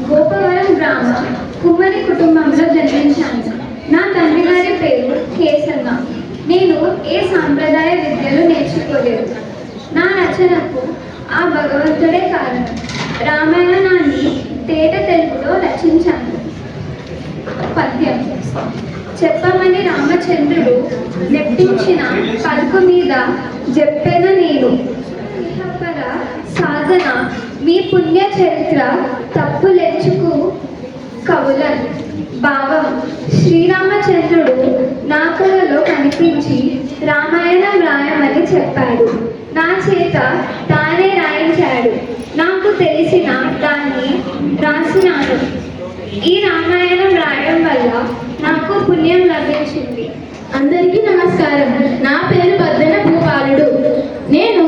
గోపవరం గ్రామ కుమ్మరి కుటుంబంలో జన్మించాను. నా తండ్రి గారి పేరు కేసన్న. నేను ఏ సాంప్రదాయ విద్యలు నేర్చుకోలేదు. నా రచనకు ఆ భగవంతుడే కారణం. రామాయణాన్ని తేట తెలుగులో రచించాను. పద్యం. చెప్పమని రామచంద్రుడు నెప్పించిన పలుకు మీద చెప్పెన నేను. ఇహపర సాధన మీ పుణ్య చరిత్ర తప్పులెచ్చుకు కవులన్. భావం. శ్రీరామచంద్రుడు నా కలలో కనిపించి రామాయణం రాయమని చెప్పాడు. నా చేత తానే రాయించాడు. నాకు తెలిసిన దాన్ని రాసినాను. ఈ రామాయణం రాయడం వల్ల నాకు పుణ్యం లభించింది. అందరికీ నమస్కారం. నా పేరు బద్దెన భూపాలుడు. నేను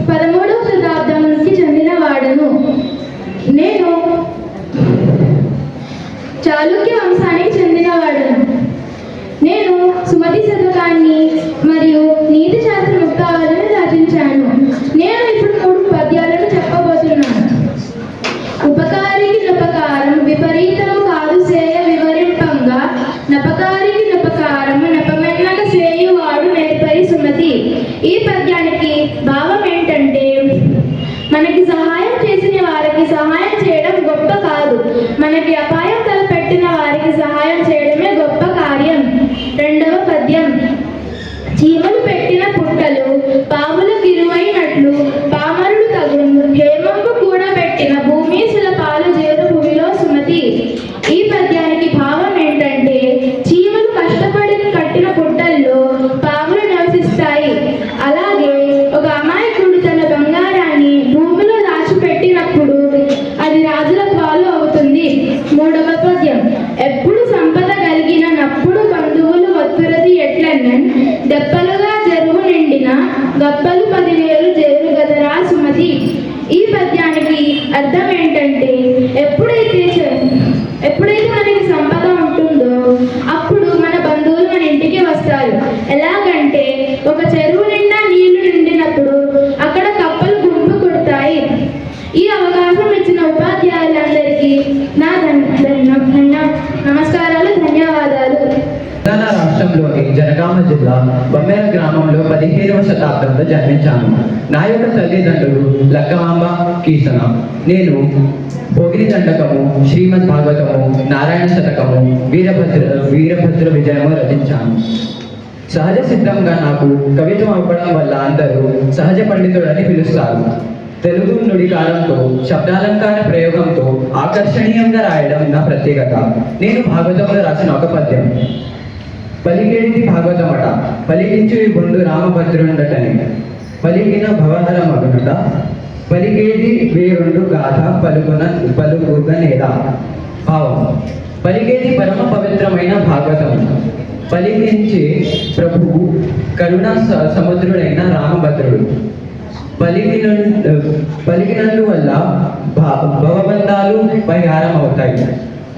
13వ శతాబ్దానికి చెందిన వాడను. నేను చాళుక్య వంశానికి చెందినవాడను. నేను సుమతి శతకాన్ని మరియు నీతి శాస్త్ర ముక్తావళిని రచించాను. నేను ఇప్పుడు 3 పద్యాలను చెప్పబోతున్నాను. ఉపకారికి నపకారం విపరీతము కాదు సేయ వివరింపంగా, నపకారికి నపకారము నపమెన్నక సేయువాడు నేర్పరి సుమతి. ఈ పద్యానికి భావం ఏంటంటే, మనకి సహాయం చేసిన వారికి సహాయం చేయడం గొప్ప కాదు, మనకి అపాయం తలపెట్టిన వారికి సహాయం చేయడమే గొప్ప కార్యం. 2వ పద్యం. చీమలు పెట్టిన పుట్టలు పాములకు ఇరువైనట్లు పామరుడు తగును, హేమంబు కూడా పెట్టిన భూమీసుల పాలు చేరు భూమిలో సుమతి. ఈ పద్యానికి భావం ఏంటంటే, చీమలు కష్టపడి కట్టిన పుట్టల్లో పాములు నివసిస్తాయి. అలాగే ఒక అమాయకుడు తన బంగారాన్ని భూమిలో దాచిపెట్టినప్పుడు అది రాజుల పాలు అవుతుంది. 3వ పద్యం. ఎప్పుడు సంపద కలిగిన నప్పుడు బంధువులు వత్తురది ఎట్లన్నన్, దెప్పలుగా చెరువు నిండిన గప్పలు 10,000 చేరు గదరా సుమతి. ఈ పద్యానికి అర్థం ఏంటంటే, ఎప్పుడైతే మనకి సంపద ఉంటుందో అప్పుడు మన బంధువులు మన ఇంటికి వస్తారు. ఎలాగంటే, ఒక చెరువు నిండా నీళ్లు నిండినప్పుడు అక్కడ కప్పలు గుంపు కొడతాయి. ఈ అవకాశం ఇచ్చిన ఉపాధ్యాయులందరికీ నా నమస్కారాలు, ధన్యవాదాలు. తెలంగాణ రాష్ట్రంలోని జనగామ జిల్లా బొమ్మేర గ్రామంలో 15వ శతాబ్దంలో జన్మించాను. నా యొక్క తల్లిదండ్రులు లక్కమాంబ, కీసన. నేను భోగిని దండకము, శ్రీమద్ భాగవతము, నారాయణ శతకము, వీరభద్ర విజయము రచించాను. సహజ సిద్ధంగా నాకు కవిత్వం అవ్వడం వల్ల అందరూ సహజ పండితుడని పిలుస్తారు. తెలుగు నుడికారంతో శబ్దాలంకార ప్రయోగంతో ఆకర్షణీయంగా రాయడం నా ప్రత్యేకత. నేను భాగవతంలో రాసిన ఒక పద్యం. పలికేడిది భాగవతమట, పలికించు ఈ బొండు రామభద్రుండటని, పలికిన భవహర మగునుట, పలికేది వేరుండు గాథ పలుకుగనేదా. భావం. పలికేది పరమ పవిత్రమైన భాగవతం, పలికించే ప్రభువు కరుణా సముద్రుడైన రామభద్రుడు. పలికినందువల్ల భవబంధాలు పరిహారం అవుతాయి.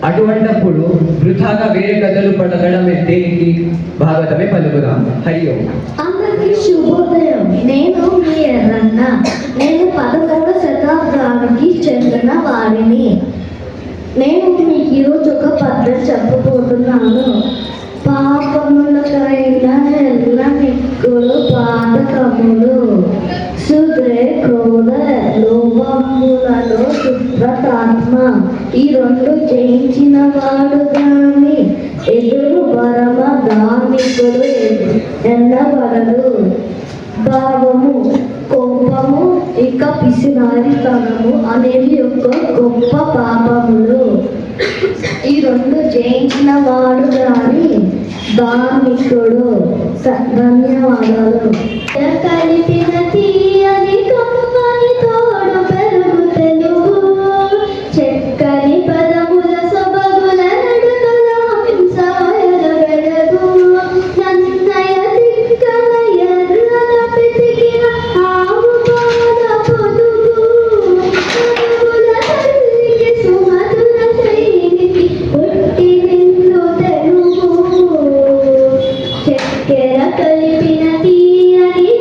అటువంటప్పుడు వృథాగా వేరే కథలు పలకడం దేనికి? భాగవతమే పలుకుదాం. హరి ఓం. అందరికీ శుభోదయం. నేను మీ ఎర్రన్న. నేను 13వ శతాబ్దానికి చెందిన వాడిని. నేను మీకు ఈరోజు ఒక పద్యం చెప్పబోతున్నాను. పాపములకైన ఎల్ల మిక్కులు పాదకములు, సుగ్రే క్రోధ లోభములలో శుభ్రతాత్మ, ఈ 2 జయించిన వాడు గాని ఎదురు పరమ ధార్మికుడు ఎన్నబడడు. భావము. కోపము ఇక పిసినారితనము అనేవి ఒక గొప్ప పాపములు. ఈ 2 జయించిన వాడు గాని ధార్మికుడు. ధన్యవాదాలు. కలిపిన తీయని కమ్మని తోడు పెరుగు తెలుగు, చెక్కని పదముల సొబగుల నడుకల హింసవయల వెలుగు, నన్నయ తిక్కల ఎర్రల పితికిన ఆవు పాద పొదుగు, అడుగుల తల్లికి సుమధుర శైలికి పుట్టి నిన్ను తెలుగు, చక్కెర కలిపిన తీయని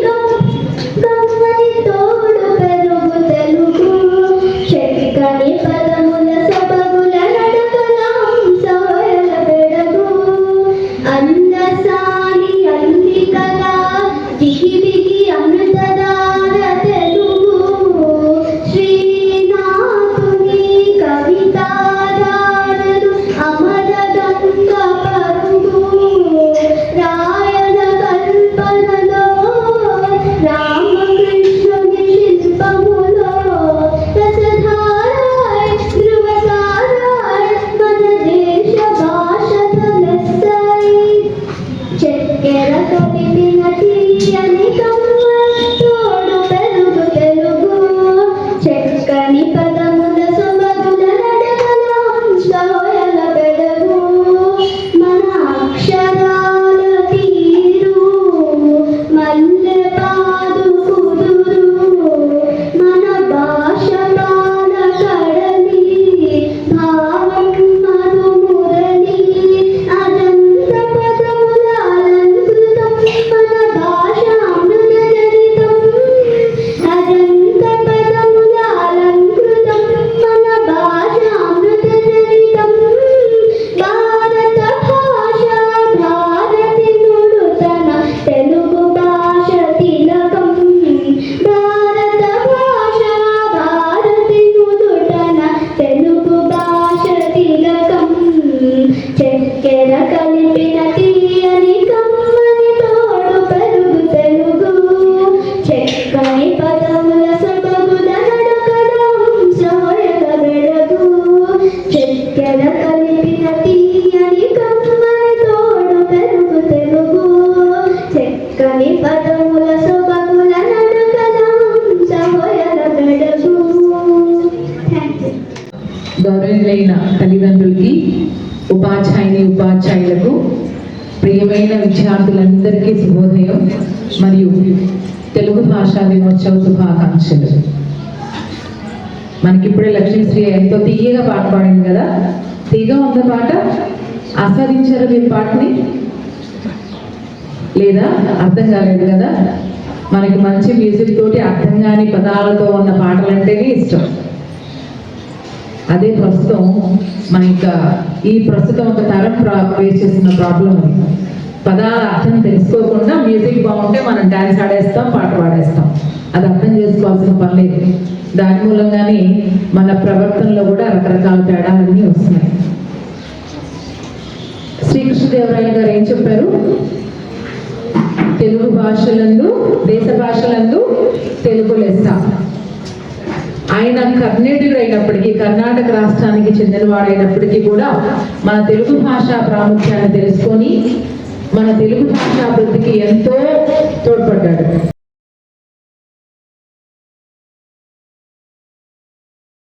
ప్రియమైన తల్లిదండ్రులకి, ఉపాధ్యాయులకు, ప్రియమైన విద్యార్థులందరికీ శుభోదయం మరియు తెలుగు భాషా దినోత్సవ శుభాకాంక్షలు. మనకిప్పుడే లక్ష్మీశ్రీ ఎంతో తీయగా పాట పాడింది కదా. తీగా ఉందా పాట? ఆస్వాదించారు మీరు పాటని? లేదా అర్థం కాలేదు కదా? మనకి మంచి మ్యూజిక్ తోటి అర్థం కాని పదాలతో ఉన్న పాటలంటేనే ఇష్టం. అదే ప్రస్తుతం ఈ ప్రస్తుతం ఒక తరం ఫేస్ చేస్తున్న ప్రాబ్లం అది. పదాల అర్థం తెలుసుకోకుండా మ్యూజిక్ బాగుంటే మనం డాన్స్ ఆడేస్తాం, పాట పాడేస్తాం. అది అర్థం చేసుకోవాల్సిన పని లేదు. దాని మూలంగానే మన ప్రవర్తనలో కూడా రకరకాల తేడాలన్నీ వస్తున్నాయి. శ్రీకృష్ణదేవరాయలు గారు ఏం చెప్పారు? తెలుగు భాషలందు, దేశ భాషలందు తెలుగు లెస్స. ఆయన కర్ణాటకుడు అయినప్పటికీ, కర్ణాటక రాష్ట్రానికి చెందినవాడైనప్పటికీ కూడా మన తెలుగు భాష ప్రాముఖ్యాన్ని తెలుసుకొని మన తెలుగు భాష అభివృద్ధికి ఎంతో తోడ్పడ్డాడు.